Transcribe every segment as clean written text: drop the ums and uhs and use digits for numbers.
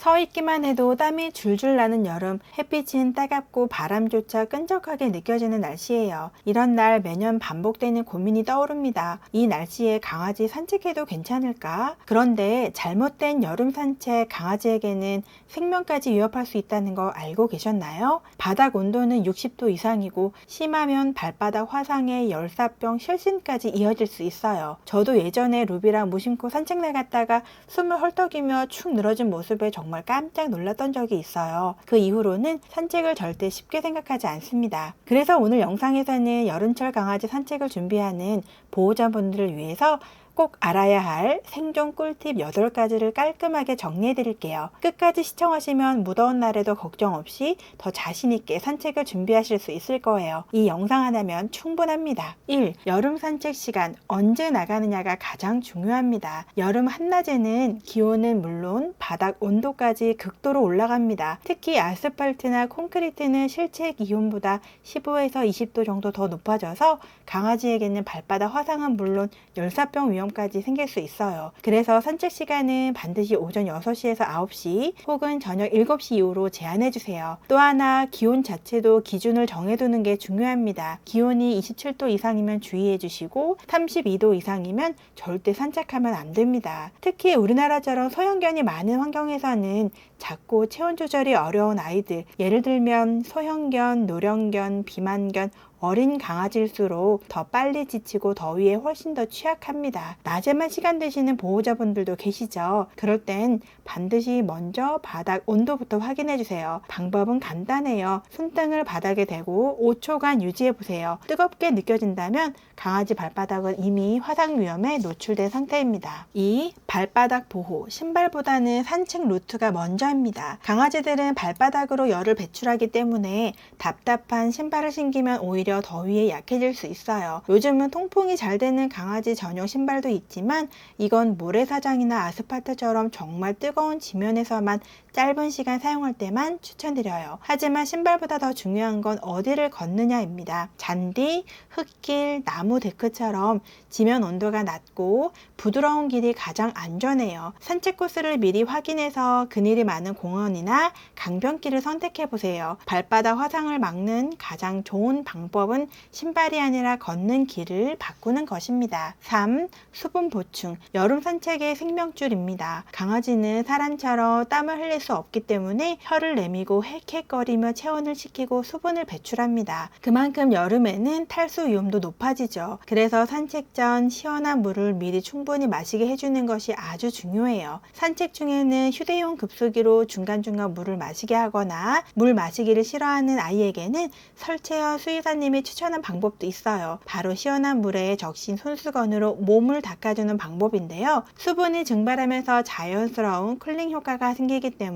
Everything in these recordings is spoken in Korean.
서 있기만 해도 땀이 줄줄 나는 여름, 햇빛은 따갑고 바람조차 끈적하게 느껴지는 날씨예요. 이런 날 매년 반복되는 고민이 떠오릅니다. 이 날씨에 강아지 산책해도 괜찮을까? 그런데 잘못된 여름 산책, 강아지에게는 생명까지 위협할 수 있다는 거 알고 계셨나요? 바닥 온도는 60도 이상이고 심하면 발바닥 화상에 열사병, 실신까지 이어질 수 있어요. 저도 예전에 루비랑 무심코 산책 나갔다가 숨을 헐떡이며 축 늘어진 모습에 정말 깜짝 놀랐던 적이 있어요. 그 이후로는 산책을 절대 쉽게 생각하지 않습니다. 그래서 오늘 영상에서는 여름철 강아지 산책을 준비하는 보호자분들을 위해서 꼭 알아야 할 생존 꿀팁 8가지를 깔끔하게 정리해 드릴게요. 끝까지 시청하시면 무더운 날에도 걱정 없이 더 자신있게 산책을 준비하실 수 있을 거예요. 이 영상 하나면 충분합니다. 1. 여름 산책 시간 언제 나가느냐가 가장 중요합니다. 여름 한낮에는 기온은 물론 바닥 온도까지 극도로 올라갑니다. 특히 아스팔트나 콘크리트는 실제 기온보다 15에서 20도 정도 더 높아져서 강아지에게는 발바닥 화상은 물론 열사병 위험까지 생길 수 있어요. 그래서 산책 시간은 반드시 오전 6시에서 9시 혹은 저녁 7시 이후로 제한해 주세요. 또 하나 기온 자체도 기준을 정해두는 게 중요합니다. 기온이 27도 이상이면 주의해 주시고 32도 이상이면 절대 산책하면 안 됩니다. 특히 우리나라처럼 소형견이 많은 환경에서는 작고 체온 조절이 어려운 아이들, 예를 들면 소형견, 노령견, 비만견, 어린 강아지일수록 더 빨리 지치고 더위에 훨씬 더 취약합니다. 낮에만 시간 되시는 보호자분들도 계시죠. 그럴 땐 반드시 먼저 바닥 온도부터 확인해 주세요. 방법은 간단해요. 손등을 바닥에 대고 5초간 유지해 보세요. 뜨겁게 느껴진다면 강아지 발바닥은 이미 화상 위험에 노출된 상태입니다. 2. 발바닥 보호. 신발보다는 산책 루트가 먼저입니다. 강아지들은 발바닥으로 열을 배출하기 때문에 답답한 신발을 신기면 오히려 더위에 약해질 수 있어요. 요즘은 통풍이 잘 되는 강아지 전용 신발도 있지만 이건 모래사장이나 아스팔트처럼 정말 뜨거운 지면에서만 짧은 시간 사용할 때만 추천드려요. 하지만 신발보다 더 중요한 건 어디를 걷느냐입니다. 잔디, 흙길, 나무 데크처럼 지면 온도가 낮고 부드러운 길이 가장 안전해요. 산책 코스를 미리 확인해서 그늘이 많은 공원이나 강변길을 선택해 보세요. 발바닥 화상을 막는 가장 좋은 방법은 신발이 아니라 걷는 길을 바꾸는 것입니다. 3. 수분 보충. 여름 산책의 생명줄입니다. 강아지는 사람처럼 땀을 흘릴 수 없기 때문에 혀를 내미고 헥헥거리며 체온을 식히고 수분을 배출합니다. 그만큼 여름에는 탈수 위험도 높아지죠. 그래서 산책 전 시원한 물을 미리 충분히 마시게 해주는 것이 아주 중요해요. 산책 중에는 휴대용 급수기로 중간중간 물을 마시게 하거나 물 마시기를 싫어하는 아이에게는 설채어 수의사님이 추천한 방법도 있어요. 바로 시원한 물에 적신 손수건으로 몸을 닦아주는 방법인데요. 수분이 증발하면서 자연스러운 쿨링 효과가 생기기 때문에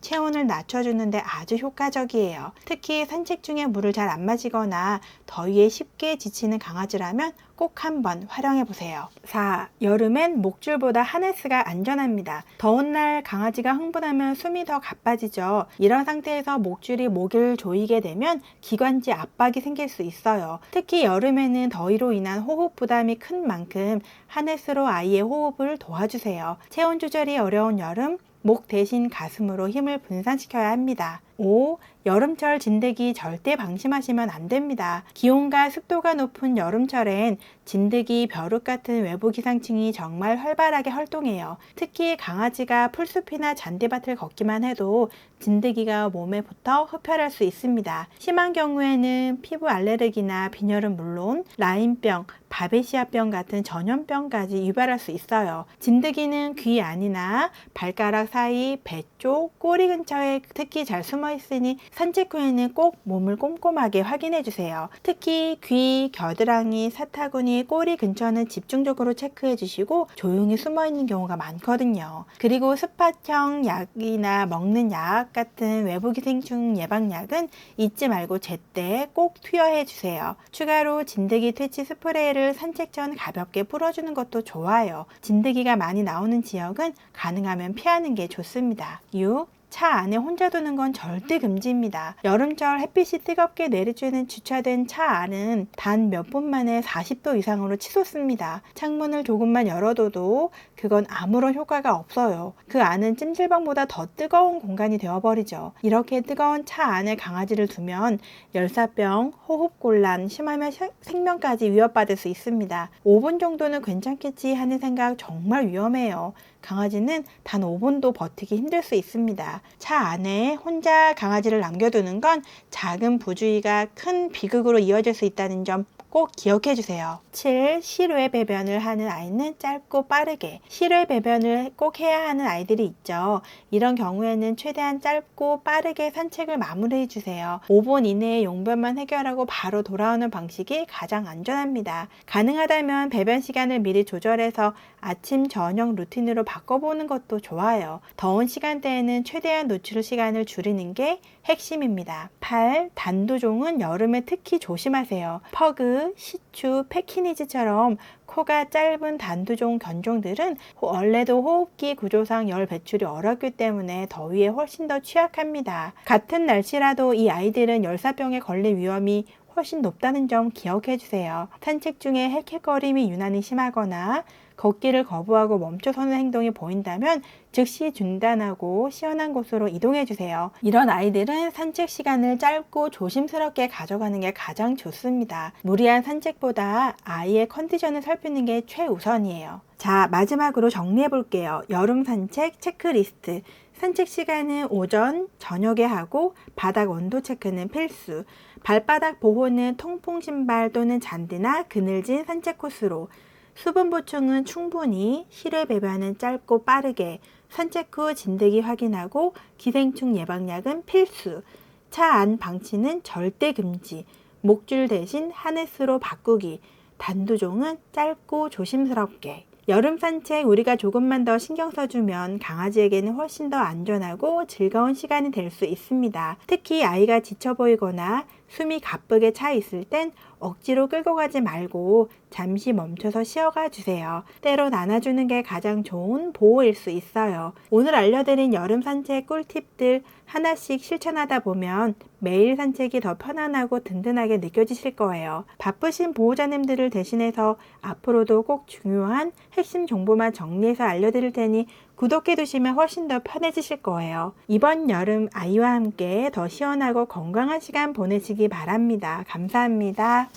체온을 낮춰주는데 아주 효과적이에요. 특히 산책 중에 물을 잘 안 마시거나 더위에 쉽게 지치는 강아지라면 꼭 한번 활용해 보세요. 4. 여름엔 목줄보다 하네스가 안전합니다. 더운 날 강아지가 흥분하면 숨이 더 가빠지죠. 이런 상태에서 목줄이 목을 조이게 되면 기관지 압박이 생길 수 있어요. 특히 여름에는 더위로 인한 호흡 부담이 큰 만큼 하네스로 아이의 호흡을 도와주세요. 체온 조절이 어려운 여름, 목 대신 가슴으로 힘을 분산시켜야 합니다. 5. 여름철 진드기 절대 방심하시면 안 됩니다. 기온과 습도가 높은 여름철엔 진드기, 벼룩 같은 외부 기상충이 정말 활발하게 활동해요. 특히 강아지가 풀숲이나 잔디밭을 걷기만 해도 진드기가 몸에 붙어 흡혈할 수 있습니다. 심한 경우에는 피부 알레르기나 빈혈은 물론 라임병, 바베시아병 같은 전염병까지 유발할 수 있어요. 진드기는 귀 안이나 발가락 사이, 배 쪽, 꼬리 근처에 특히 잘 숨어 있으니 산책 후에는 꼭 몸을 꼼꼼하게 확인해 주세요. 특히 귀, 겨드랑이, 사타구니, 꼬리 근처는 집중적으로 체크해 주시고 조용히 숨어 있는 경우가 많거든요. 그리고 스팟형 약이나 먹는 약 같은 외부 기생충 예방약은 잊지 말고 제때 꼭 투여해 주세요. 추가로 진드기 퇴치 스프레이를 산책 전 가볍게 뿌려주는 것도 좋아요. 진드기가 많이 나오는 지역은 가능하면 피하는 게 좋습니다. 6. 차 안에 혼자 두는 건 절대 금지입니다. 여름철 햇빛이 뜨겁게 내리쬐는 주차된 차 안은 단 몇 분 만에 40도 이상으로 치솟습니다. 창문을 조금만 열어둬도 그건 아무런 효과가 없어요. 그 안은 찜질방보다 더 뜨거운 공간이 되어버리죠. 이렇게 뜨거운 차 안에 강아지를 두면 열사병, 호흡곤란, 심하면 생명까지 위협받을 수 있습니다. 5분 정도는 괜찮겠지 하는 생각 정말 위험해요. 강아지는 단 5분도 버티기 힘들 수 있습니다. 차 안에 혼자 강아지를 남겨두는 건 작은 부주의가 큰 비극으로 이어질 수 있다는 점 꼭 기억해 주세요. 7. 실외 배변을 하는 아이는 짧고 빠르게. 실외 배변을 꼭 해야 하는 아이들이 있죠. 이런 경우에는 최대한 짧고 빠르게 산책을 마무리해 주세요. 5분 이내에 용변만 해결하고 바로 돌아오는 방식이 가장 안전합니다. 가능하다면 배변 시간을 미리 조절해서 아침, 저녁 루틴으로 바꿔보는 것도 좋아요. 더운 시간대에는 최대한 노출 시간을 줄이는 게 핵심입니다. 8. 단두종은 여름에 특히 조심하세요. 퍼그, 시추, 패키니즈처럼 코가 짧은 단두종 견종들은 원래도 호흡기 구조상 열 배출이 어렵기 때문에 더위에 훨씬 더 취약합니다. 같은 날씨라도 이 아이들은 열사병에 걸릴 위험이 훨씬 높다는 점 기억해 주세요. 산책 중에 헥헥거림이 유난히 심하거나 걷기를 거부하고 멈춰서는 행동이 보인다면 즉시 중단하고 시원한 곳으로 이동해 주세요. 이런 아이들은 산책 시간을 짧고 조심스럽게 가져가는 게 가장 좋습니다. 무리한 산책보다 아이의 컨디션을 살피는 게 최우선이에요. 자, 마지막으로 정리해 볼게요. 여름 산책 체크리스트. 산책 시간은 오전, 저녁에 하고 바닥 온도 체크는 필수. 발바닥 보호는 통풍 신발 또는 잔디나 그늘진 산책 코스로. 수분 보충은 충분히, 실외 배변은 짧고 빠르게, 산책 후 진드기 확인하고 기생충 예방약은 필수. 차 안 방치는 절대 금지. 목줄 대신 하네스로 바꾸기. 단두종은 짧고 조심스럽게. 여름 산책 우리가 조금만 더 신경 써주면 강아지에게는 훨씬 더 안전하고 즐거운 시간이 될 수 있습니다. 특히 아이가 지쳐 보이거나 숨이 가쁘게 차 있을 땐 억지로 끌고 가지 말고 잠시 멈춰서 쉬어가 주세요. 때론 안아주는 게 가장 좋은 보호일 수 있어요. 오늘 알려드린 여름 산책 꿀팁들 하나씩 실천하다 보면 매일 산책이 더 편안하고 든든하게 느껴지실 거예요. 바쁘신 보호자님들을 대신해서 앞으로도 꼭 중요한 핵심 정보만 정리해서 알려드릴 테니 구독해 두시면 훨씬 더 편해지실 거예요. 이번 여름 아이와 함께 더 시원하고 건강한 시간 보내시기 바랍니다. 감사합니다.